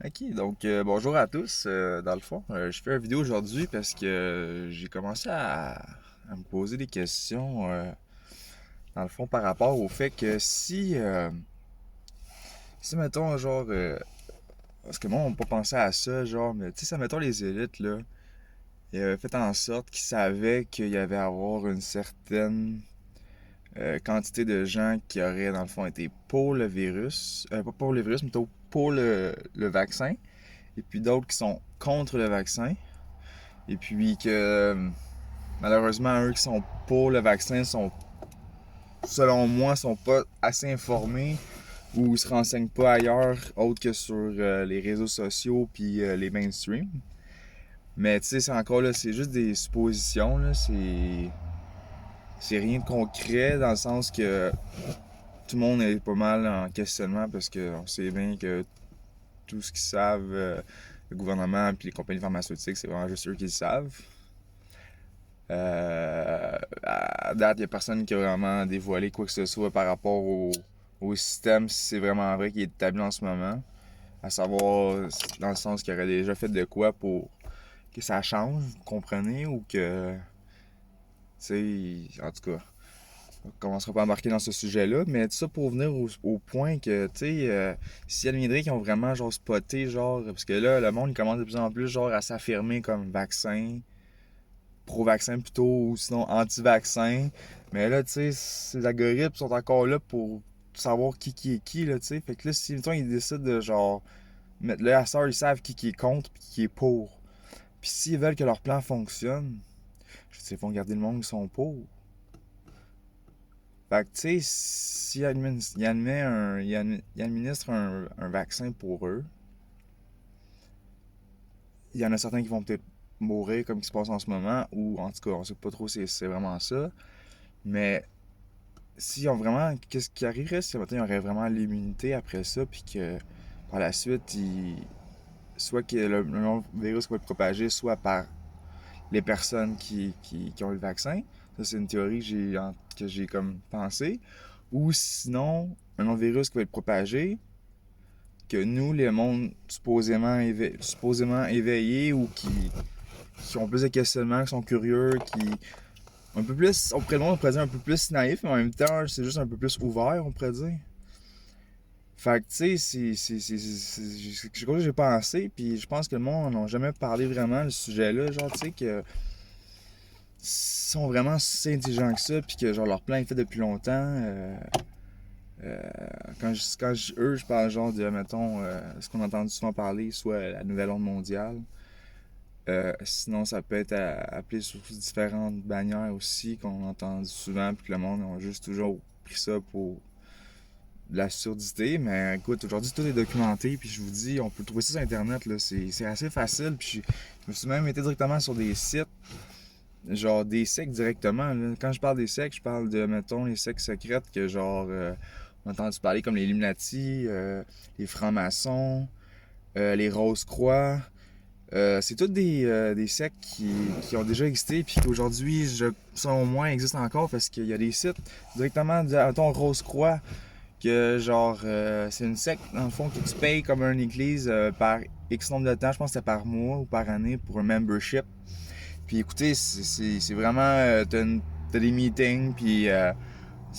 Ok, donc bonjour à tous. Dans le fond, je fais une vidéo aujourd'hui parce que j'ai commencé à me poser des questions, dans le fond, par rapport au fait que si mettons, genre, parce que moi, on n'a pas pensé à ça, genre, mais tu sais, ça, mettons, les élites, là, ils avaient fait en sorte qu'ils savaient qu'il y avait à avoir une certaine quantité de gens qui auraient, dans le fond, été pour le virus, pas pour le virus, mais plutôt pour le vaccin, et puis d'autres qui sont contre le vaccin. Et puis que malheureusement, eux qui sont pour le vaccin sont, selon moi, sont pas assez informés ou se renseignent pas ailleurs autre que sur les réseaux sociaux puis les mainstream. Mais tu sais, c'est encore là, c'est juste des suppositions là, c'est rien de concret dans le sens que tout le monde est pas mal en questionnement parce qu'on sait bien que tout ce qu'ils savent, le gouvernement puis les compagnies pharmaceutiques, c'est vraiment juste eux qui le savent. À date, il n'y a personne qui a vraiment dévoilé quoi que ce soit par rapport au système, si c'est vraiment vrai qu'il est établi en ce moment. À savoir, dans le sens qu'il aurait déjà fait de quoi pour que ça change, vous comprenez, ou que, tu sais, en tout cas, on commencera pas à embarquer dans ce sujet-là, mais tout ça pour venir au point que, tu sais, si il y a qui ont vraiment, genre, spoté, genre, parce que là, le monde, il commence de plus en plus, genre, à s'affirmer comme vaccin, pro-vaccin plutôt, ou sinon anti-vaccin. Mais là, tu sais, ces algorithmes sont encore là pour savoir qui est qui, là, tu sais. Fait que là, si, mettons, ils décident de, genre, mettre là, à ça, ils savent qui est contre puis qui est pour. Puis s'ils veulent que leur plan fonctionne, je sais, ils vont garder le monde qui sont pour. Fait que, tu sais, s'ils administrent un vaccin pour eux, il y en a certains qui vont peut-être mourir comme qui se passe en ce moment, ou en tout cas, on sait pas trop si c'est vraiment ça. Mais s'ils ont vraiment. Qu'est-ce qui arriverait si maintenant il y aurait vraiment l'immunité après ça, puis que par la suite, soit que le virus va être propagé, soit par les personnes qui ont eu le vaccin. Ça, c'est une théorie que j'ai comme pensé. Ou sinon, un autre virus qui va être propagé, que nous, les mondes supposément éveillés ou qui ont plus de questionnements, qui sont curieux, qui un peu plus, on pourrait dire un peu plus naïf, mais en même temps, c'est juste un peu plus ouvert, on pourrait dire. Fait que, tu sais, c'est quelque chose que j'ai pensé, puis je pense que le monde n'en a jamais parlé vraiment de ce sujet-là. Genre, tu sais, que sont vraiment si intelligents que ça, puis que genre leur plan est fait depuis longtemps. Euh, eux, je parle genre de, mettons, ce qu'on a entendu souvent parler, soit la nouvelle ordre mondiale. Sinon, ça peut être appelé sous différentes bannières aussi, qu'on a entendu souvent, puis que le monde a juste toujours pris ça pour de la surdité. Mais écoute, aujourd'hui, tout est documenté, puis je vous dis, on peut trouver ça sur Internet, là, c'est assez facile. Puis je me suis même été directement sur des sites, genre des sectes directement. Là. Quand je parle des sectes, je parle de, mettons, les sectes secrètes que, genre, on a entendu parler comme les Illuminati, les francs-maçons, les Rose-Croix. C'est toutes des sectes qui ont déjà existé puis qui aujourd'hui, selon moi, existent encore parce qu'il y a des sites directement, mettons, Rose-Croix, que genre, c'est une secte, dans le fond, que tu payes comme une église par X nombre de temps, je pense que c'était par mois ou par année pour un membership. Puis écoutez, c'est vraiment, t'as des meetings, puis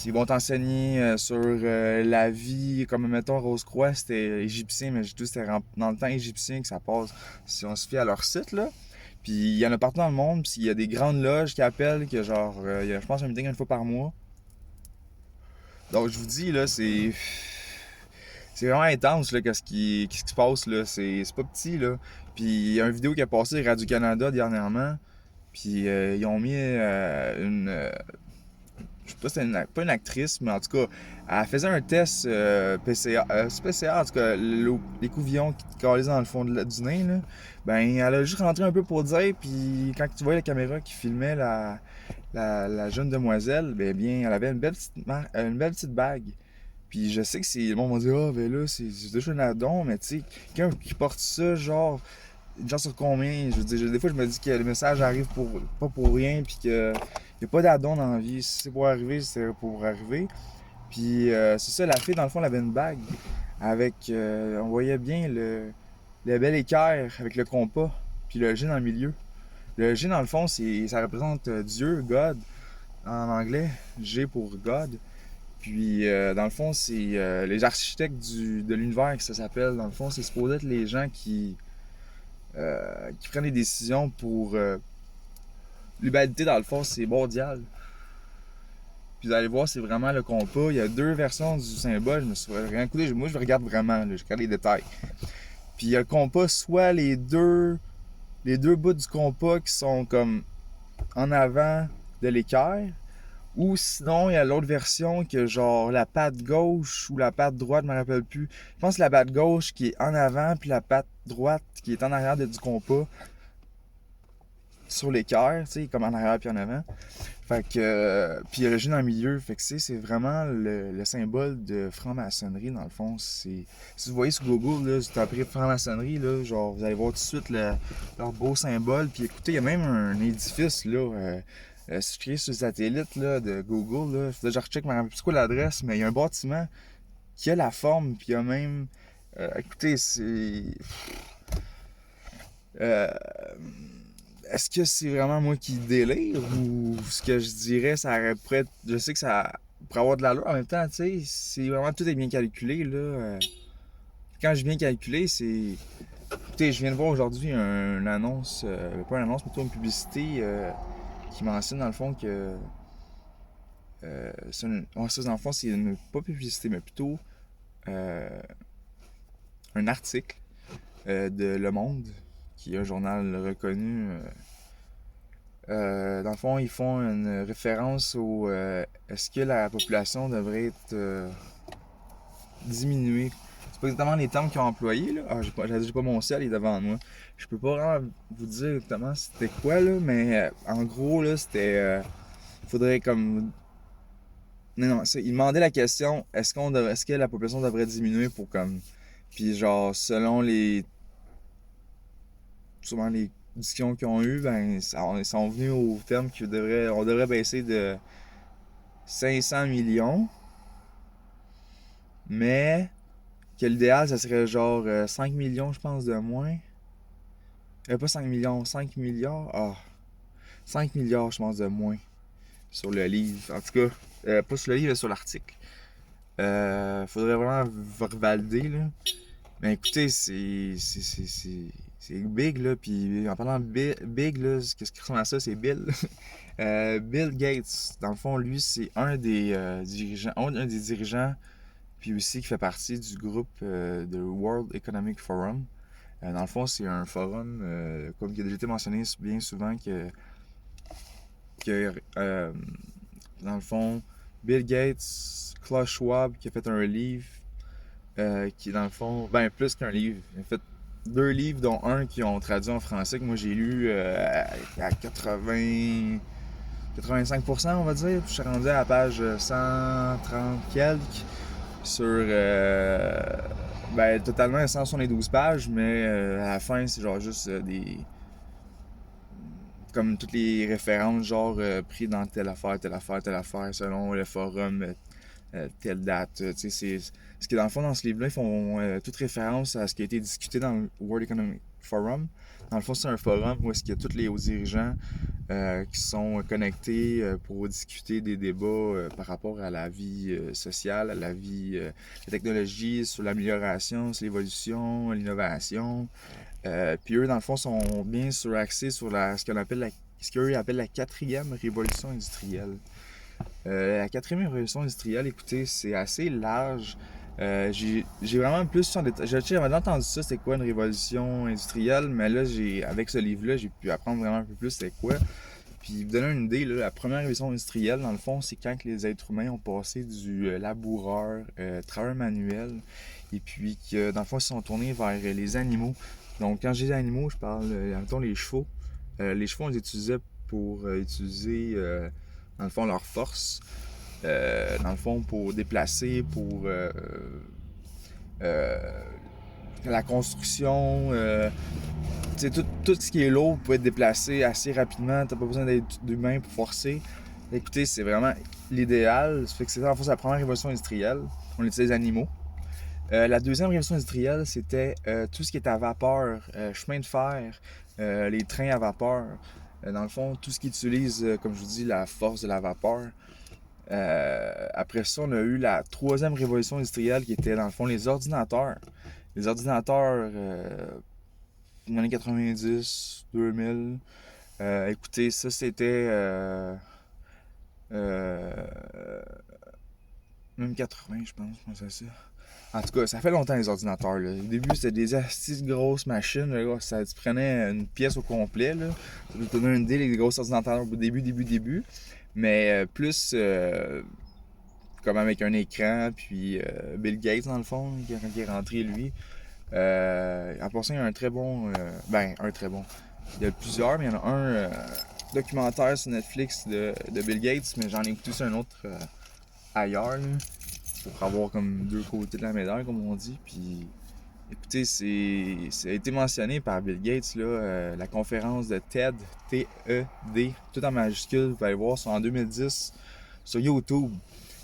ils vont t'enseigner sur la vie, comme mettons Rose-Croix, c'était égyptien, mais tout c'était dans le temps égyptien que ça passe, si on se fie à leur site, là. Puis il y en a partout dans le monde, puis il y a des grandes loges qui appellent, que genre, il y a, je pense, un meeting une fois par mois. Donc je vous dis, là, c'est vraiment intense, là, qu'est-ce qui se passe, là. C'est pas petit, là. Puis il y a une vidéo qui a passé à Radio-Canada dernièrement, puis ils ont mis je sais pas si c'était pas une actrice, mais en tout cas, elle faisait un test PCA, c'est PCA, en tout cas, l'écouvillon qui te calait dans le fond du nez, là. Ben, elle a juste rentré un peu pour dire, puis quand tu voyais la caméra qui filmait la jeune demoiselle, ben bien, elle avait une belle petite bague. Puis je sais que c'est. Le monde m'a dit, ah, ben là, c'est déjà un addon, mais tu sais, quelqu'un qui porte ça, genre sur combien? Je veux dire, des fois, je me dis que le message arrive pas pour rien, puis que y a pas d'addon dans la vie. Si c'est pour arriver, c'est pour arriver. Puis c'est ça, la fille, dans le fond, elle avait une bague avec. On voyait bien le bel équerre avec le compas, puis le G dans le milieu. Le G, dans le fond, ça représente Dieu, God, en anglais. G pour God. Puis, dans le fond, c'est les architectes de l'univers que ça s'appelle. Dans le fond, c'est supposé être les gens qui prennent des décisions pour l'humanité. Dans le fond, c'est mondial. Puis vous allez voir, c'est vraiment le compas. Il y a deux versions du symbole. Je me suis rien écouté. Moi, je regarde vraiment. Là, je regarde les détails. Puis il y a le compas, soit les deux bouts du compas qui sont comme en avant de l'équerre, ou sinon il y a l'autre version que genre la patte gauche ou la patte droite, je me rappelle plus. Je pense que la patte gauche qui est en avant, puis la patte droite qui est en arrière du compas sur l'équerre, tu sais, comme en arrière puis en avant. Fait que, puis il y a le G dans le milieu, fait que c'est vraiment le symbole de franc-maçonnerie dans le fond. Si vous voyez sur Google, là, vous tapez franc-maçonnerie, là, genre vous allez voir tout de suite leur beau symbole. Puis écoutez, il y a même un édifice là, si je clique sur le satellite là, de Google, là, faudrait que je recheck, je me rappelle plus quoi l'adresse, mais il y a un bâtiment qui a la forme, puis il y a même, écoutez, c'est euh, est-ce que c'est vraiment moi qui délire ou ce que je dirais, ça aurait pu je sais que ça pourrait avoir de l'allure en même temps, tu sais, c'est vraiment tout est bien calculé là. Quand je dis bien calculé, c'est écoutez, je viens de voir aujourd'hui une annonce, pas une annonce, mais plutôt une publicité qui mentionne dans le fond que ça dans le fond c'est une pas publicité mais plutôt euh, un article de Le Monde qui est un journal reconnu. Dans le fond, ils font une référence au est-ce que la population devrait être diminuée. C'est pas exactement les termes qu'ils ont employés, là. Ah, j'ai pas mon ciel, il est devant moi. Je peux pas vraiment vous dire exactement c'était quoi, là, mais en gros, là, c'était. Faudrait comme. Non, non, il demandait la question est-ce que la population devrait diminuer pour comme. Puis genre, selon les. Souvent les discussions qu'ils ont eues, ben, ils sont venus au terme on devrait baisser de 500 millions, mais que l'idéal, ça serait genre 5 millions, je pense, de moins. Pas 5 millions, 5 milliards. Ah, 5 milliards, je pense, de moins sur le livre. En tout cas, pas sur le livre, mais sur l'article. Faudrait vraiment valider, là. Mais écoutez, c'est big, là. Puis en parlant de big, là, qu'est-ce qui ressemble à ça, c'est Bill. Bill Gates, dans le fond, lui, c'est un des dirigeants, puis aussi qui fait partie du groupe de World Economic Forum. Dans le fond, c'est un forum, comme qui a déjà été mentionné bien souvent, que dans le fond, Bill Gates, Klaus Schwab, qui a fait un livre, qui dans le fond, ben plus qu'un livre, il a fait deux livres, dont un qui ont traduit en français, que moi j'ai lu à 85%, on va dire. Puis je suis rendu à la page 130 quelques sur ben, totalement 172 pages, mais à la fin, c'est genre juste des. Comme toutes les références, genre pris dans telle affaire, telle affaire, telle affaire, selon le forum, telle date. Tu sais, c'est. Parce que dans le fond, dans ce livre-là, ils font toute référence à ce qui a été discuté dans le World Economic Forum. Dans le fond, c'est un forum où est-ce qu'il y a tous les hauts dirigeants qui sont connectés pour discuter des débats par rapport à la vie sociale, à la vie, la technologie, sur l'amélioration, sur l'évolution, l'innovation. Puis eux, dans le fond, sont bien axés sur ce qu'eux appellent la quatrième révolution industrielle. La quatrième révolution industrielle, écoutez, c'est assez large. J'ai vraiment plus en détail. J'avais entendu ça, c'était quoi une révolution industrielle, mais là, avec ce livre-là, j'ai pu apprendre vraiment un peu plus c'était quoi. Puis, vous donner une idée, là, la première révolution industrielle, dans le fond, c'est quand les êtres humains ont passé du laboureur, travailleur manuel, et puis que, dans le fond, ils se sont tournés vers les animaux. Donc, quand je dis animaux, je parle, mettons, les chevaux. Les chevaux, on les utilisait pour utiliser, dans le fond, leur force. Dans le fond, pour déplacer, pour la construction, tout ce qui est lourd peut être déplacé assez rapidement. T'as pas besoin d'humain pour forcer. Écoutez, c'est vraiment l'idéal. Ça fait que c'est en fait la première révolution industrielle. On utilise les animaux. La deuxième révolution industrielle, c'était tout ce qui est à vapeur, chemin de fer, les trains à vapeur. Dans le fond, tout ce qui utilise, comme je vous dis, la force de la vapeur. Après ça, on a eu la troisième révolution industrielle qui était, dans le fond, les ordinateurs. Les ordinateurs, dans les années 90, 2000. Écoutez, ça, c'était... même 80, je pense que c'est ça. En tout cas, ça fait longtemps les ordinateurs. Là. Au début, c'était des astuces grosses machines. Là, ça tu prenais une pièce au complet. Là. Ça nous donnait une idée, les gros ordinateurs au début. Mais plus comme avec un écran, puis Bill Gates, dans le fond, qui est rentré, lui. En passant, il y a un très bon... un très bon. Il y a plusieurs, mais il y en a un documentaire sur Netflix de Bill Gates, mais j'en ai écouté sur un autre ailleurs. Là. Pour avoir comme deux côtés de la médaille, comme on dit. Puis, écoutez, ça a été mentionné par Bill Gates, là, la conférence de TED, T-E-D, tout en majuscule, vous pouvez aller voir, c'est en 2010 sur YouTube.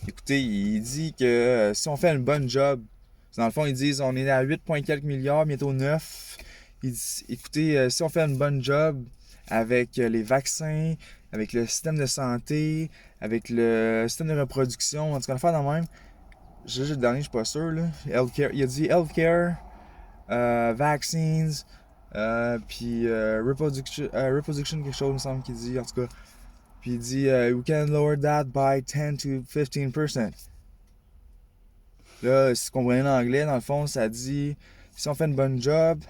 Écoutez, il dit que si on fait une bonne job, dans le fond, ils disent on est à 8 quelques milliards, bientôt 9. Il dit, écoutez, si on fait une bonne job avec les vaccins, avec le système de santé, avec le système de reproduction, en tout cas, le faire dans le même. Le dernier, je suis pas sûr. Là. Healthcare, il a dit healthcare, vaccines, puis reproduction, quelque chose, il me semble qu'il dit, en tout cas. Puis il dit we can lower that by 10 to 15%. Là, si vous comprenez l'anglais, dans le fond, ça dit si on fait une bonne job,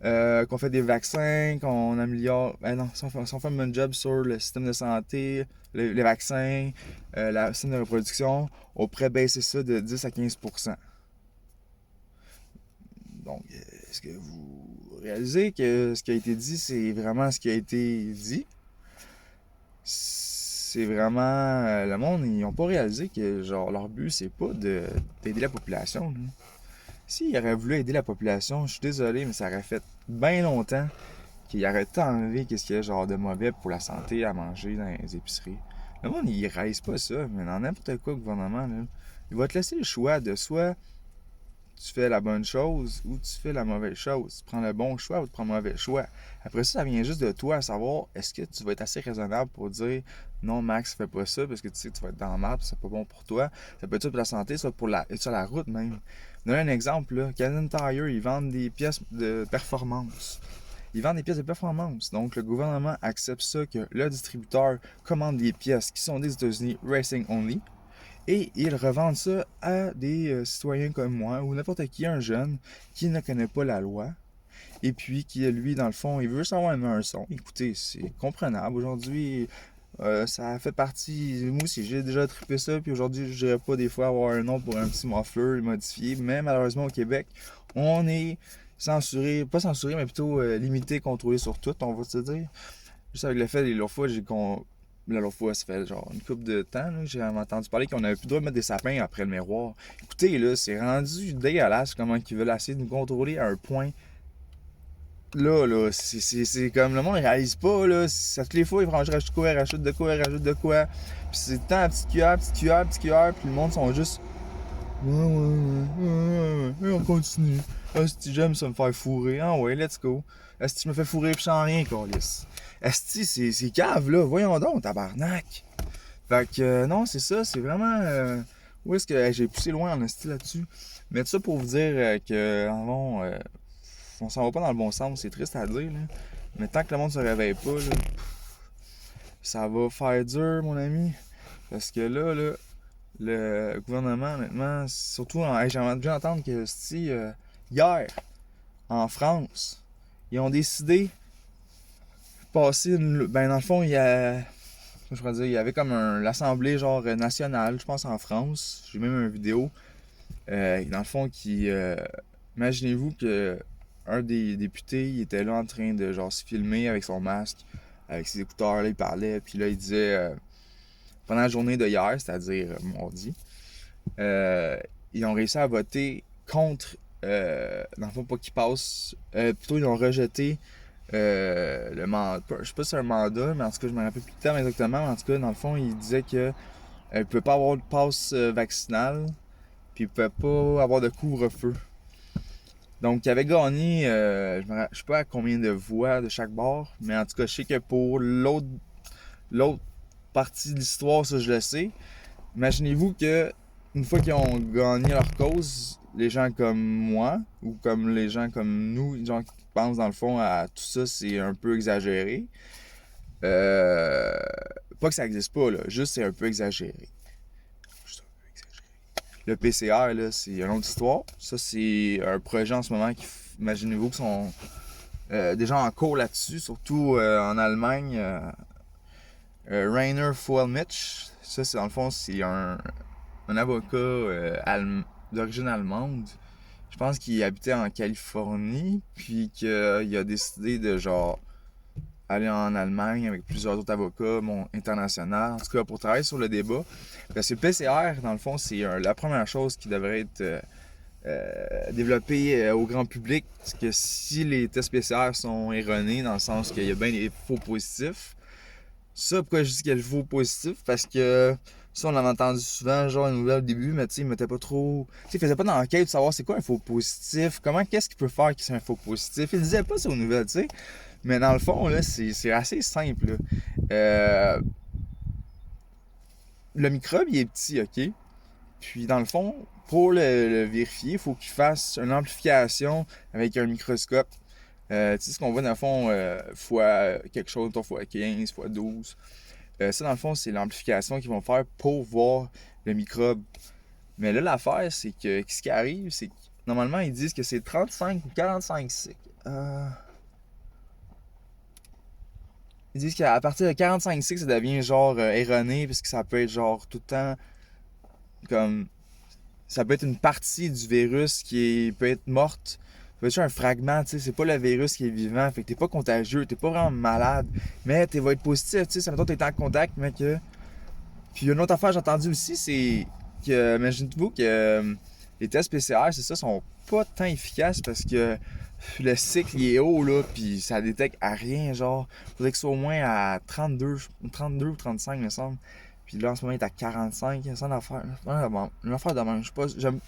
qu'on fait des vaccins, qu'on améliore. Si on fait un bon job sur le système de santé, les vaccins, le système de reproduction, on pourrait baisser ça de 10 à 15%. Donc, est-ce que vous réalisez que ce qui a été dit, c'est vraiment ce qui a été dit? C'est vraiment... le monde, ils n'ont pas réalisé que genre leur but, c'est pas d'aider la population. Là. S'ils auraient voulu aider la population, je suis désolé, mais ça aurait fait bien longtemps qu'ils auraient enlevé qu'est-ce qu'il y a genre de mauvais pour la santé à manger dans les épiceries. Le monde, il réalise pas ça, mais dans n'importe quoi, le gouvernement, là, il va te laisser le choix de soit tu fais la bonne chose ou tu fais la mauvaise chose. Tu prends le bon choix ou tu prends le mauvais choix. Après ça, ça vient juste de toi à savoir est-ce que tu vas être assez raisonnable pour dire non, Max, fais pas ça parce que tu sais que tu vas être dans la merde, c'est pas bon pour toi. Ça peut être ça pour la santé, soit pour être sur la route même. Je donne un exemple, là. Canadian Tire, ils vendent des pièces de performance. Ils vendent des pièces de performance. Donc, le gouvernement accepte ça que le distributeur commande des pièces qui sont des États-Unis Racing Only. Et ils revendent ça à des citoyens comme moi ou n'importe qui, un jeune qui ne connaît pas la loi. Et puis qui, lui, dans le fond, il veut juste avoir un son. Écoutez, c'est comprenable. Aujourd'hui, ça fait partie... Moi aussi, j'ai déjà trippé ça. Puis aujourd'hui, je dirais pas des fois avoir un nom pour un petit muffler modifié. Mais malheureusement, au Québec, on est censuré. Pas censuré, mais plutôt limité, contrôlé sur tout, on va se dire. Juste avec le fait, l'autre fois, l'autre fois, ça fait genre une couple de temps, là, j'ai entendu parler qu'on avait plus le droit de mettre des sapins après le miroir. Écoutez, là, c'est rendu dégueulasse comment ils veulent essayer de nous contrôler à un point. Là, c'est comme le monde ne réalise pas, là. Ça, toutes les fois, ils rajoute de quoi, rajoute de quoi, rajoute de quoi. Puis c'est tant petite cuillère, puis le monde sont juste. Ouais, on continue. Asti, j'aime ça me faire fourrer. Ah ouais, let's go. Asti, je me fais fourrer pis je sens rien, câlisse. Asti, c'est cave, là. Voyons donc, tabarnak. Fait que, non, c'est ça, c'est vraiment... où est-ce que j'ai poussé loin en asti là-dessus? Mais tout ça pour vous dire que, en bon, on s'en va pas dans le bon sens, c'est triste à dire, là. Mais tant que le monde se réveille pas, là, ça va faire dur, mon ami. Parce que là, le gouvernement, honnêtement, surtout, j'ai dû entendre que si, hier, en France, ils ont décidé de passer dans le fond, il y a. Je pourrais dire, il y avait comme l'assemblée genre nationale, je pense en France. J'ai même une vidéo. Dans le fond, imaginez-vous que un des députés, il était là en train de genre se filmer avec son masque, avec ses écouteurs, là, il parlait, puis là, il disait. Pendant la journée de hier, c'est-à-dire mardi, ils ont réussi à voter contre, dans le fond, pas qu'ils passent, plutôt ils ont rejeté le mandat, je sais pas si c'est un mandat, mais en tout cas, je me rappelle plus le terme exactement, mais en tout cas, dans le fond, ils disaient que ne peut pas avoir de passe vaccinal, puis il pouvait pas avoir de couvre-feu. Donc, il avait gagné, je sais pas à combien de voix de chaque bord, mais en tout cas, je sais que pour l'autre partie de l'histoire, ça je le sais. Imaginez-vous que une fois qu'ils ont gagné leur cause, les gens comme moi, ou comme les gens comme nous, les gens qui pensent dans le fond à tout ça, c'est un peu exagéré. Euh, Pas que ça existe pas, là, juste c'est un peu exagéré. Juste un peu exagéré. Le PCR, là, c'est une autre histoire. Ça, c'est un projet en ce moment qui, imaginez-vous, qui sont déjà en cours là-dessus, surtout en Allemagne. Rainer Fuellmich, ça, c'est dans le fond, c'est un avocat d'origine allemande. Je pense qu'il habitait en Californie, puis qu'il a décidé de genre aller en Allemagne avec plusieurs autres avocats internationaux, en tout cas pour travailler sur le débat. Parce que le PCR, dans le fond, c'est la première chose qui devrait être développée au grand public. Parce que si les tests PCR sont erronés, dans le sens qu'il y a bien des faux positifs, ça, pourquoi je dis qu'il y a le faux positif? Parce que ça, on l'avait entendu souvent, genre, une nouvelle au début, mais tu sais, il mettait pas trop. Tu sais, il faisait pas d'enquête pour savoir c'est quoi un faux positif, qu'est-ce qu'il peut faire qui c'est un faux positif. Il disait pas ça aux nouvelles, tu sais. Mais dans le fond, là, c'est assez simple, là. Le microbe, il est petit, ok? Puis, dans le fond, pour le vérifier, il faut qu'il fasse une amplification avec un microscope. Tu sais, ce qu'on voit dans le fond, fois quelque chose, fois 15, fois 12. Ça, dans le fond, c'est l'amplification qu'ils vont faire pour voir le microbe. Mais là, l'affaire, c'est que ce qui arrive, c'est que normalement, ils disent que c'est 35 ou 45 cycles. Ils disent qu'à partir de 45 cycles, ça devient genre erroné, parce que ça peut être genre tout le temps comme. Ça peut être une partie du virus peut être morte. Ça peut être juste un fragment, tu sais, c'est pas le virus qui est vivant, fait que t'es pas contagieux, t'es pas vraiment malade, mais tu vas être positif, tu sais, ça veut dire que t'es en contact, mais que. Puis une autre affaire que j'ai entendu aussi, c'est que, imaginez-vous que les tests PCR, c'est ça, sont pas tant efficaces parce que le cycle il est haut, là, puis ça détecte à rien, genre. Faudrait que ce soit au moins à 32 ou 35, il me semble. Puis là, en ce moment, il est à 45, c'est une affaire. Une affaire de même. Je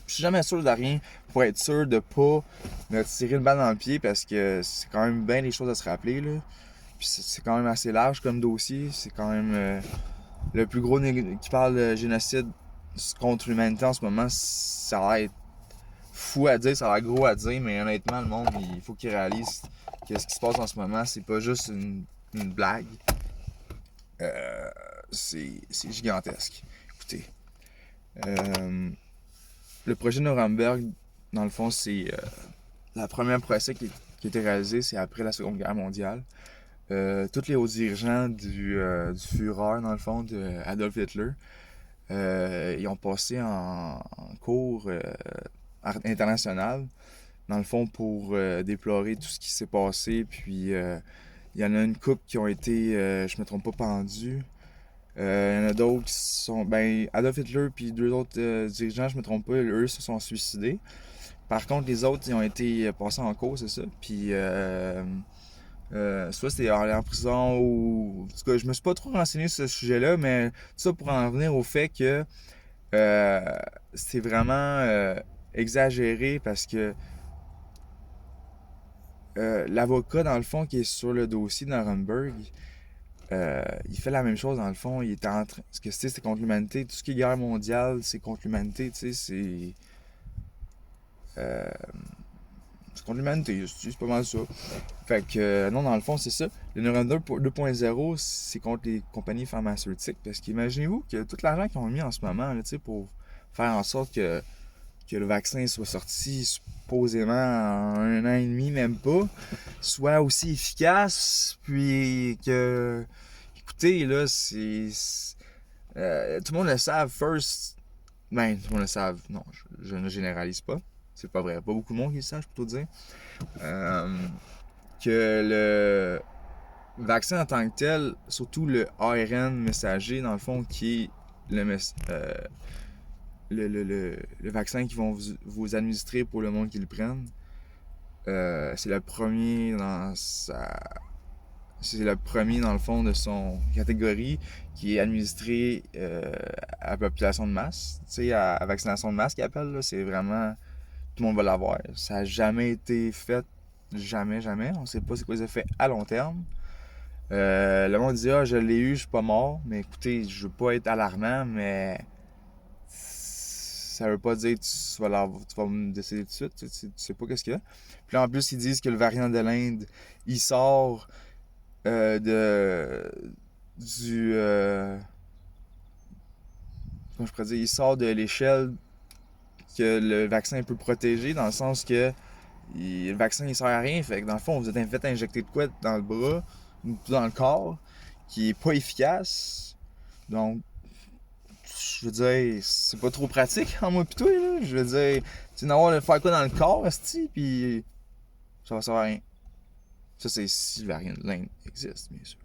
suis jamais sûr de rien pour être sûr de pas me tirer une balle dans le pied parce que c'est quand même bien des choses à se rappeler, là. Puis c'est quand même assez large comme dossier. C'est quand même le plus gros qui parle de génocide contre l'humanité en ce moment. Ça a l'air fou à dire, ça a l'air gros à dire, mais honnêtement, le monde, il faut qu'il réalise que ce qui se passe en ce moment, c'est pas juste une blague. C'est gigantesque. Écoutez, le projet Nuremberg, dans le fond, c'est la première procès qui a été réalisée, c'est après la Seconde Guerre mondiale. Tous les hauts dirigeants du Führer, dans le fond, de Adolf Hitler, ils ont passé en cours international, dans le fond, pour déplorer tout ce qui s'est passé. Puis, il y en a une couple qui ont été, je me trompe pas, pendus. Il y en a d'autres qui sont. Ben, Adolf Hitler puis deux autres dirigeants, je me trompe pas, eux se sont suicidés. Par contre, les autres, ils ont été passés en cours, c'est ça. Puis, soit c'était aller en prison ou. En tout cas, je me suis pas trop renseigné sur ce sujet-là, mais tout ça pour en venir au fait que c'est vraiment exagéré parce que l'avocat, dans le fond, qui est sur le dossier de Nuremberg, il fait la même chose dans le fond. Il était en train. Parce que c'est contre l'humanité. Tout ce qui est guerre mondiale, c'est contre l'humanité. Tu sais, euh, c'est contre l'humanité. C'est pas mal ça. Fait que, non, dans le fond, c'est ça. Le Nuremberg 2.0, c'est contre les compagnies pharmaceutiques. Parce qu'imaginez-vous que tout l'argent qu'ils ont mis en ce moment, là, tu sais, pour faire en sorte que le vaccin soit sorti supposément en 1 an et demi, même pas, soit aussi efficace, puis que. Écoutez, là, tout le monde le savent, first. Ben, tout le monde le savent. Non, je ne généralise pas. C'est pas vrai. Pas beaucoup de monde qui le savent, je peux plutôt dire. Que le vaccin en tant que tel, surtout le ARN messager, dans le fond, qui est le vaccin qu'ils vont vous administrer pour le monde qui le prenne, c'est le premier dans c'est le premier, dans le fond, de son catégorie qui est administré à la population de masse. Tu sais, à vaccination de masse qu'ils appellent, là, c'est vraiment... Tout le monde va l'avoir. Ça n'a jamais été fait. Jamais, jamais. On sait pas c'est quoi les effets à long terme. Le monde dit ah je l'ai eu, je suis pas mort. Mais écoutez, je veux pas être alarmant, mais ça veut pas dire que tu vas me décéder tout de suite. Tu sais pas qu'est-ce qu'il y a. Puis là, en plus, ils disent que le variant de l'Inde, il sort de du comment je pourrais dire, il sort de l'échelle que le vaccin peut protéger, dans le sens que le vaccin il sert à rien. Fait que dans le fond, vous êtes fait injecter de quoi dans le bras ou dans le corps qui est pas efficace. Donc, je veux dire, c'est pas trop pratique en moi pis toi, là. Je veux dire, tu vas avoir de faire quoi dans le corps, esti, pis ça va servir à rien. Ça, c'est si le variant de l'Inde existe, bien sûr.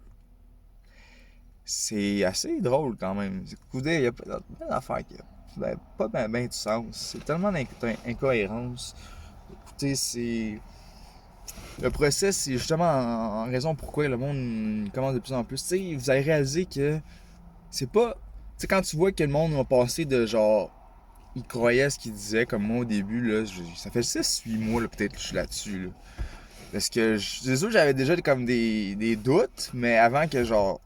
C'est assez drôle quand même. Écoutez, il y a plein d'affaires qui n'ont pas bien du sens. C'est tellement d'incohérence. Écoutez, c'est. Le procès, c'est justement en raison pourquoi le monde commence de plus en plus. Tu sais, vous avez réalisé que c'est pas. Tu sais, quand tu vois que le monde va passer de genre. Il croyait à ce qu'il disait, comme moi au début, là, ça fait 6-8 mois, là, peut-être que je suis là-dessus. Là. Parce que c'est sûr que j'avais déjà comme des doutes, mais avant que genre.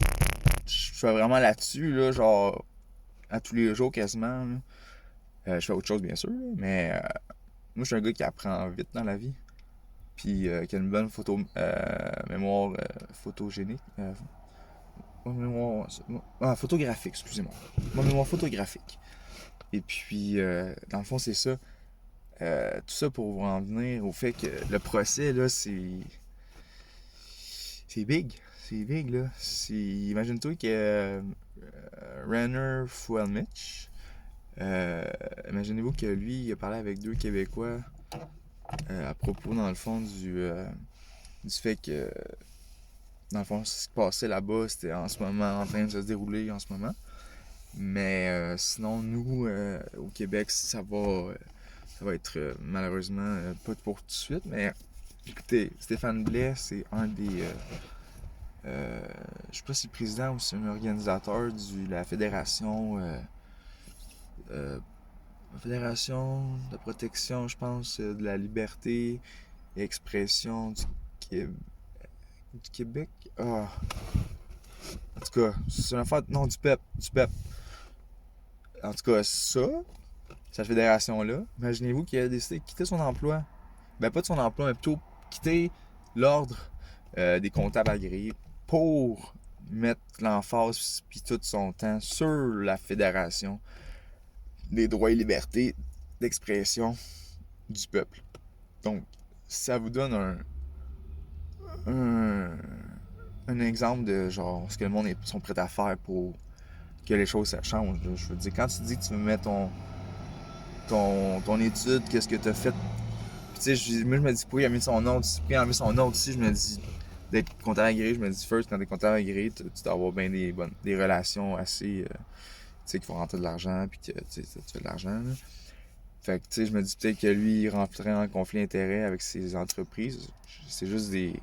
Je sois vraiment là-dessus, là, genre. À tous les jours quasiment. Là. Je fais autre chose, bien sûr, là, mais moi, je suis un gars qui apprend vite dans la vie. Puis qui a une bonne mémoire photogénique. Mémoire, photographique, excusez-moi. Mon mémoire photographique. Et puis, dans le fond, c'est ça. Tout ça pour en venir au fait que le procès, là, c'est big. C'est big, là. Imagine-toi que Renner Fuelmich, imaginez-vous que lui, il a parlé avec 2 Québécois à propos, dans le fond, du fait que, dans le fond, ce qui se passait là-bas, c'était en ce moment en train de se dérouler en ce moment. Mais sinon, nous, au Québec, ça va être malheureusement pas pour tout de suite. Mais écoutez, Stéphane Blais, c'est un des. Je sais pas si le président ou si c'est un organisateur de la fédération. La fédération de protection, je pense, de la liberté et expression du Québec. Ah. En tout cas, c'est une affaire. Non, du PEP. Du PEP. En tout cas, cette fédération-là, imaginez-vous qu'il a décidé de quitter son emploi. Ben, pas de son emploi, mais plutôt quitter l'ordre des comptables agréés pour mettre l'emphase puis tout son temps sur la fédération des droits et libertés d'expression du peuple. Donc, ça vous donne un exemple de genre ce que le monde sont prêts à faire pour que les choses ça change. Là. Je veux dire, quand tu dis que tu veux mettre ton étude, qu'est-ce que tu as fait. Puis tu sais, moi je me dis, pourquoi il a mis son nom, puis il a mis son nom aussi, je me dis, d'être comptable agréé, je me dis, first, quand t'es comptable agréé, tu dois avoir bien des relations assez, tu sais, qui font rentrer de l'argent, puis que tu fais de l'argent, là. Fait que, tu sais, je me dis peut-être que lui, il rentrerait en conflit d'intérêts avec ses entreprises. C'est juste des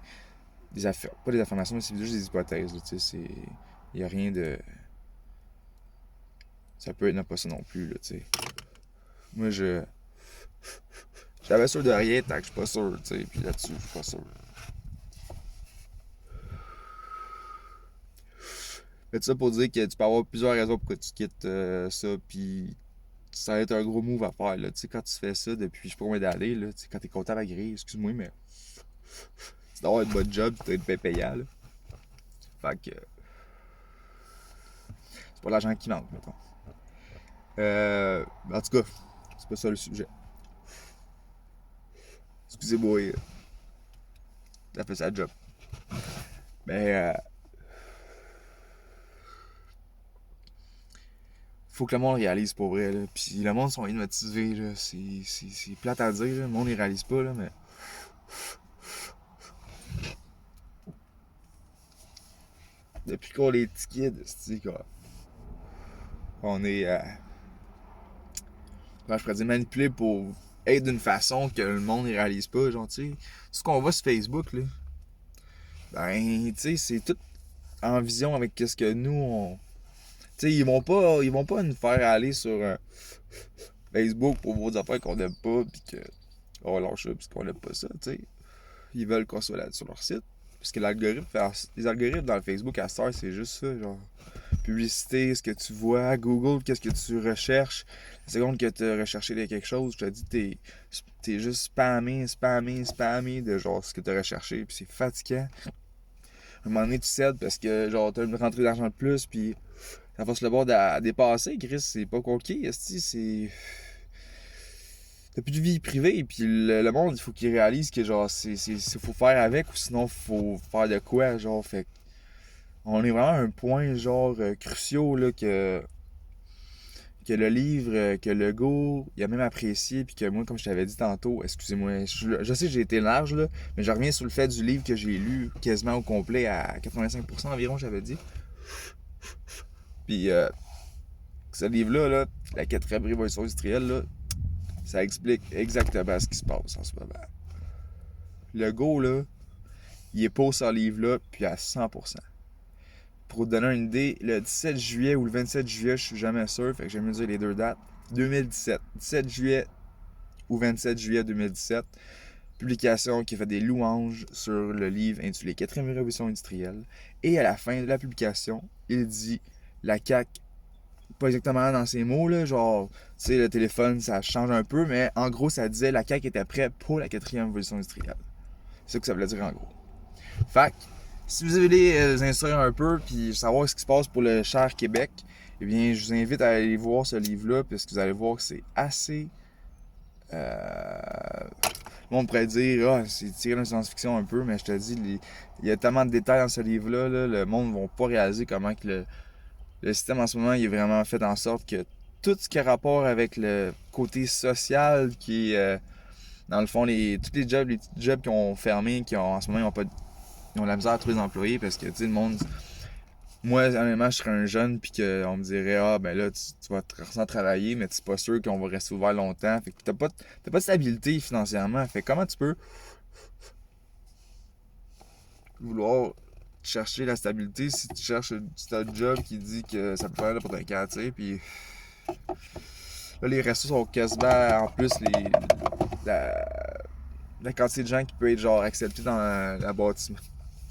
affaires, pas des affirmations, mais c'est juste des hypothèses, tu sais, il y a rien de. Ça peut être pas ça non plus, là, tu sais. Moi, j'avais sûr de rien tant que je suis pas sûr, tu sais, puis là-dessus, je suis pas sûr. Mais ça pour dire que tu peux avoir plusieurs raisons pourquoi tu quittes ça, puis ça va être un gros move à faire, là. Tu sais, quand tu fais ça depuis je sais pas combien d'années, là, tu sais, quand t'es comptable agréé, excuse-moi, mais tu dois avoir un bon job, tu dois être bien payant, là. Fait que c'est pas l'argent qui manque, mettons. En tout cas, c'est pas ça le sujet. Excusez-moi, ça fait sa job. Mais faut que le monde réalise pour vrai, là. Puis le monde sont motivés, là. C'est plate à dire, là. Le monde il réalise pas, là, mais. Depuis qu'on est petits kids, c'est quoi. On est. Comment je pourrais dire, manipulé pour être d'une façon que le monde ne réalise pas, genre, tu sais. Ce qu'on voit sur Facebook, là. Ben, tu sais, c'est tout en vision avec qu'est-ce que nous, on... Tu sais, ils vont pas nous faire aller sur Facebook pour vos affaires qu'on aime pas, pis que on va lâcher parce qu'on aime pas ça, tu sais. Ils veulent qu'on soit là sur leur site. Parce que les algorithmes dans le Facebook à cette heure, c'est juste ça, genre publicité, ce que tu vois, Google, qu'est-ce que tu recherches. La seconde que tu as recherché de quelque chose, je te dis, t'es juste spammé de genre ce que tu as recherché, puis c'est fatigant. À un moment donné, tu cèdes parce que genre t'as une rentrée d'argent de plus, puis ça va se le bord à dépasser, Chris, c'est pas coquille, esti, c'est. T'as plus de vie privée, puis le monde, il faut qu'il réalise que genre, faut faire avec, ou sinon faut faire de quoi, genre, fait on est vraiment à un point, genre, cruciaux, là, que le livre, que Legault, il a même apprécié, puis que moi, comme je t'avais dit tantôt, excusez-moi, je sais que j'ai été large, là, mais je reviens sur le fait du livre que j'ai lu quasiment au complet, à 85% environ, j'avais dit. Puis, ce livre-là, là, la quatrième révolution industrielle, là, ça explique exactement ce qui se passe en ce moment. Legault, là, il est pour ce livre-là, puis à 100%. Pour te donner une idée, le 17 juillet ou le 27 juillet, je suis jamais sûr, fait que j'aime mieux dire les deux dates. 2017. 17 juillet ou 27 juillet 2017. Publication qui a fait des louanges sur le livre intitulé 4e révolution industrielle. Et à la fin de la publication, il dit la CAQ, pas exactement dans ces mots, là, genre, tu sais, le téléphone, ça change un peu, mais en gros, ça disait la CAQ était prête pour la 4e révolution industrielle. C'est ça que ça voulait dire en gros. Fait que, si vous voulez les instruire un peu puis savoir ce qui se passe pour le cher Québec, eh bien, je vous invite à aller voir ce livre-là parce que vous allez voir que c'est assez. On pourrait dire, ah, c'est tiré d'une science-fiction un peu, mais je te dis, il y a tellement de détails dans ce livre-là, là, le monde ne va pas réaliser comment que le système en ce moment il est vraiment fait en sorte que tout ce qui a rapport avec le côté social, qui est, dans le fond, tous les petits jobs qui ont fermé, qui ont, en ce moment, ils ont la misère à trouver des employés parce que, tu sais, le monde. Moi, honnêtement, je serais un jeune, puis qu'on me dirait, ah, ben là, tu vas te travailler, mais tu es pas sûr qu'on va rester ouvert longtemps. Fait que t'as pas de stabilité financièrement. Fait que comment tu peux vouloir chercher la stabilité si tu cherches un job qui dit que ça peut faire là pour ton cas, tu sais, puis là, les restos sont quasiment, en plus, la, la quantité de gens qui peut être, genre, acceptés dans bâtiment.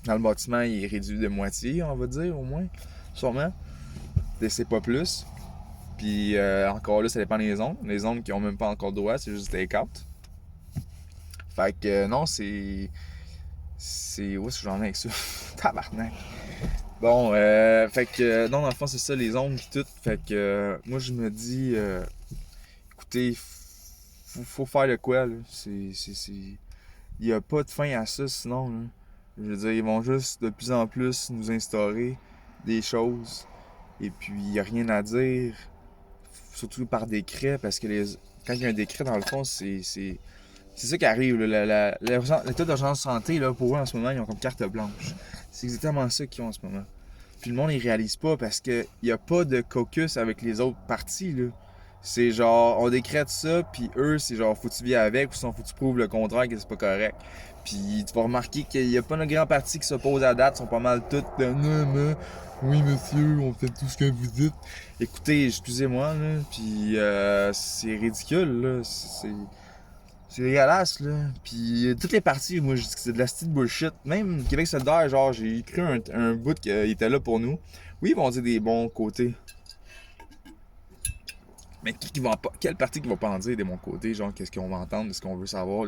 Dans le bâtiment, il est réduit de moitié, on va dire, au moins, sûrement. Et c'est pas plus. Puis encore là, ça dépend des zones. Les zones qui ont même pas encore de droit, c'est juste take-out. Fait que non, c'est. Où est-ce que j'en ai avec ça? Tabarnak. Bon, fait que non, dans le fond, c'est ça, les zones pis tout. Fait que moi, je me dis, écoutez, faut faire de quoi, là. Il y a pas de fin à ça, sinon, là. Je veux dire, ils vont juste de plus en plus nous instaurer des choses. Et puis, il n'y a rien à dire. Surtout par décret, parce que quand il y a un décret, dans le fond, c'est ça qui arrive. L'état d'urgence santé, là, pour eux, en ce moment, ils ont comme carte blanche. C'est exactement ça qu'ils ont en ce moment. Puis le monde, il réalise pas parce qu'il n'y a pas de caucus avec les autres partis, là. C'est genre, on décrète ça, puis eux, c'est genre, faut que tu viennes avec, ou sinon, faut que tu prouves le contraire que c'est pas correct. Puis tu vas remarquer qu'il n'y a pas de grands partis qui s'opposent à date, ils sont pas mal tous non, non, oui monsieur, on fait tout ce que vous dites. Écoutez, excusez-moi, là, puis c'est ridicule, là, c'est dégueulasse, là. Puis toutes les parties, moi je dis que c'est de la style bullshit. Même Québec solidaire, genre, j'ai cru un bout qu'il était là pour nous. Oui, ils vont dire des bons côtés. Mais quel parti qui va pas en dire des bons côtés, genre, qu'est-ce qu'on va entendre, de ce qu'on veut savoir,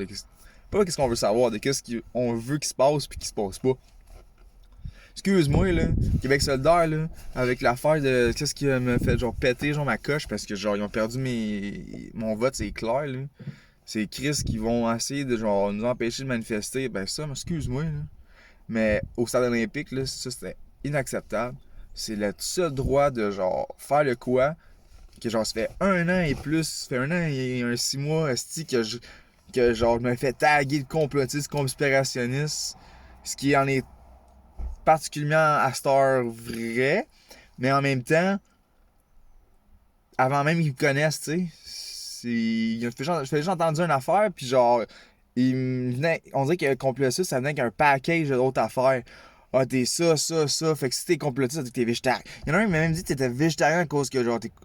pas qu'est-ce qu'on veut savoir, de qu'est-ce qu'on veut qu'il se passe puis qu'il se passe pas. Excuse-moi, là, Québec solidaire, là, avec l'affaire de qu'est-ce qui me fait, genre, péter, genre, ma coche, parce que, genre, ils ont perdu mon vote, c'est clair, là. C'est Chris qui vont essayer de, genre, nous empêcher de manifester. Ben, ça, excuse-moi, là. Mais au stade olympique, là, ça, c'était inacceptable. C'est le seul droit de, genre, faire le quoi, que, genre, ça fait un an et plus, ça fait un an et 6 mois, esti, que, genre, je me fais taguer de complotiste, conspirationniste, ce qui en est particulièrement à cette heure vrai, mais en même temps, avant même qu'ils me connaissent, tu sais, j'ai déjà entendu une affaire, puis genre, on dirait que le complotiste, ça venait avec un package d'autres affaires. Ah, t'es ça, ça, ça. Fait que si t'es complotiste, ça veut dire que t'es végétarien. Il y en a un qui m'a même dit que t'étais végétarien à cause que, genre, t'es. Tu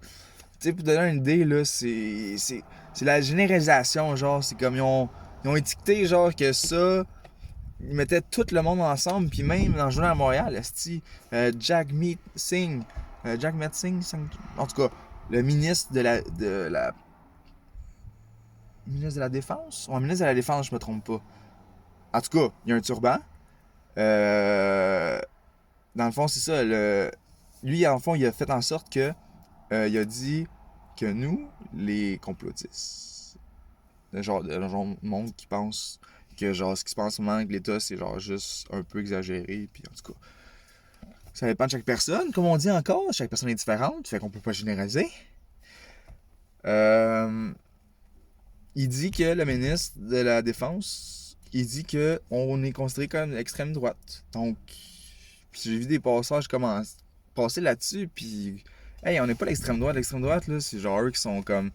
sais, pour te donner une idée, là, c'est la généralisation, genre. C'est comme ils ont étiqueté, genre, que ça. Ils mettaient tout le monde ensemble, puis même dans le journal à Montréal, esti, Jagmeet Singh, Jagmeet Singh, en tout cas, le ministre ministre de la Défense? Ouais, ministre de la Défense, je me trompe pas. En tout cas, il y a un turban. Euh, Dans le fond, c'est ça. Lui, en fond, il a fait en sorte que il a dit que nous, les complotistes, le genre de monde qui pense que genre ce qui se passe en ce moment avec l'État, c'est genre juste un peu exagéré, puis en tout cas. Ça dépend de chaque personne, comme on dit encore, chaque personne est différente, fait qu'on peut pas généraliser. Euh, il dit que le ministre de la Défense, il dit que on est considéré comme l'extrême droite. Donc, puis j'ai vu des passages passer là-dessus, puis hey, on n'est pas l'extrême droite. L'extrême droite, là, c'est genre eux qui sont comme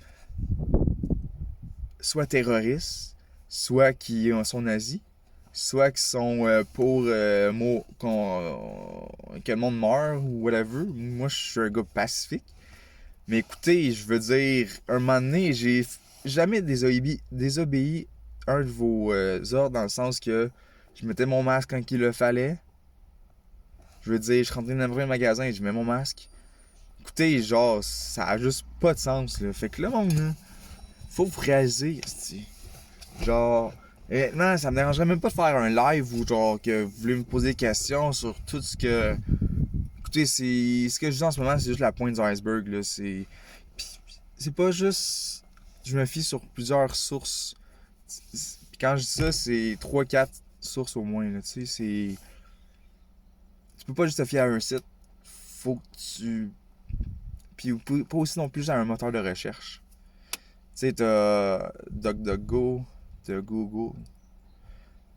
soit terroristes, soit qui sont nazis, soit qui sont pour que le monde meure ou whatever. Moi, je suis un gars pacifique. Mais écoutez, je veux dire, un moment donné, j'ai jamais désobéi un de vos ordres dans le sens que je mettais mon masque quand il le fallait. Je veux dire, je rentrais dans un magasin et je mets mon masque. Écoutez, genre, ça a juste pas de sens, là. Fait que là, monde, là, faut vous réaliser, esti. Genre, honnêtement, ça me dérangerait même pas de faire un live où, genre, que vous voulez me poser des questions sur tout ce que. Écoutez, c'est. Ce que je dis en ce moment, c'est juste la pointe du iceberg, là. C'est pas juste. Je me fie sur plusieurs sources. Puis quand je dis ça, c'est trois quatre sources au moins, là. Tu sais, c'est. Tu peux pas juste te fier à un site. Faut que tu. Puis pas aussi non plus à un moteur de recherche. Tu sais, t'as DuckDuckGo, t'as Google,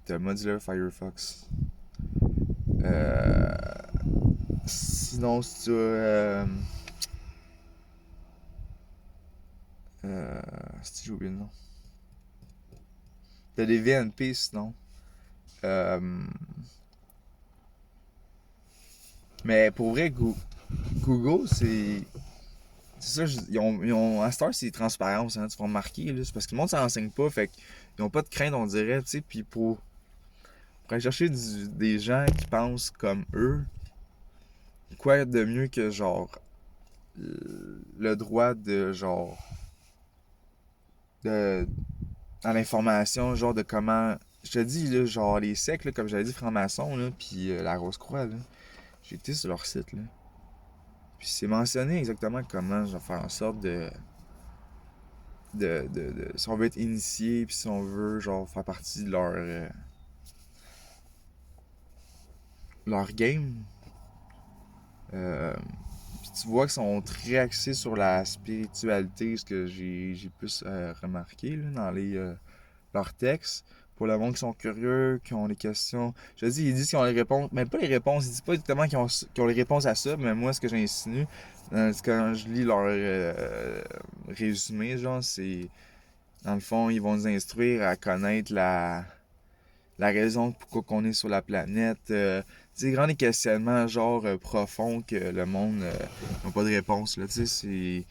t'as Mozilla Firefox. Euh, Sinon, si tu as. Si j'ai oublié le nom. T'as des VNP sinon. Euh, mais pour vrai, Google, c'est. C'est ça, à cette heure, c'est transparence, hein, tu vas remarquer, là, c'est parce que le monde ne s'en renseigne pas, fait qu'ils n'ont pas de crainte, on dirait, tu sais, puis pour aller chercher des gens qui pensent comme eux, quoi de mieux que, genre, le droit de, genre, de, à l'information, genre, de comment, je te dis, là, genre, les sectes, là, comme j'avais dit, franc-maçon, là, puis la Rose-Croix, là, j'ai été sur leur site, là, puis c'est mentionné exactement comment je vais faire en sorte si on veut être initié, puis si on veut genre faire partie de leur game. Euh, Puis tu vois qu'ils sont très axés sur la spiritualité, ce que j'ai plus remarqué là, dans leurs textes. Pour le monde qui sont curieux, qui ont des questions. Je te dis, ils disent qu'ils ont les réponses, mais pas les réponses, ils disent pas exactement qu'ils ont les réponses à ça, mais moi, ce que j'insinue, quand je lis leur résumé, genre, c'est dans le fond, ils vont nous instruire à connaître la raison pourquoi on est sur la planète. C'est des grands questionnements genre profonds que le monde n'a pas de réponse. Là, c'est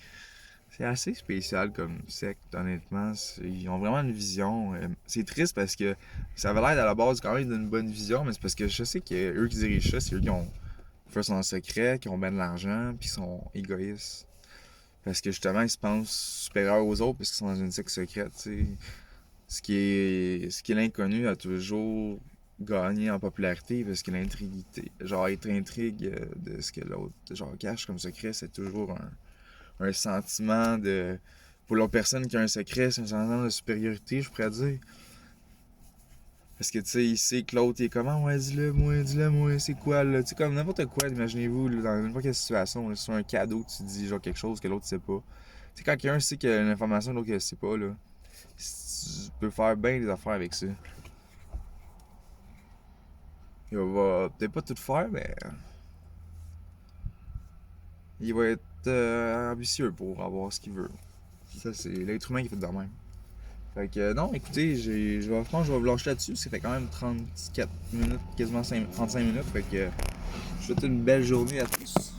assez spécial comme secte, honnêtement. Ils ont vraiment une vision. C'est triste parce que ça avait l'air à la base quand même d'une bonne vision, mais c'est parce que je sais que eux qui dirigent ça, c'est eux qui ont fait ça en secret, qui ont bien de l'argent, puis qui sont égoïstes. Parce que justement, ils se pensent supérieurs aux autres parce qu'ils sont dans une secte secrète, tu sais. Ce qui est l'inconnu a toujours gagné en popularité parce que l'intriguité, genre être intrigue de ce que l'autre genre cache comme secret, c'est toujours un sentiment de. Pour l'autre personne qui a un secret, c'est un sentiment de supériorité, je pourrais dire. Parce que tu sais, il sait que l'autre il est comment, ouais, dis-le moi, c'est quoi là? Tu sais, comme n'importe quoi, imaginez-vous, là, dans n'importe quelle situation, là, sur un cadeau, tu dis genre quelque chose que l'autre sait pas. Tu sais, quand quelqu'un sait qu'il y a une information, l'autre ne sait pas, là, tu peux faire bien des affaires avec ça. Il va peut-être pas tout faire, mais il va être ambitieux pour avoir ce qu'il veut. Ça, c'est l'être humain qui fait de même. Fait que non, écoutez, je pense que je vais vous lâcher là-dessus. Ça fait quand même 34 minutes, quasiment 35 minutes. Fait que je vous souhaite une belle journée à tous.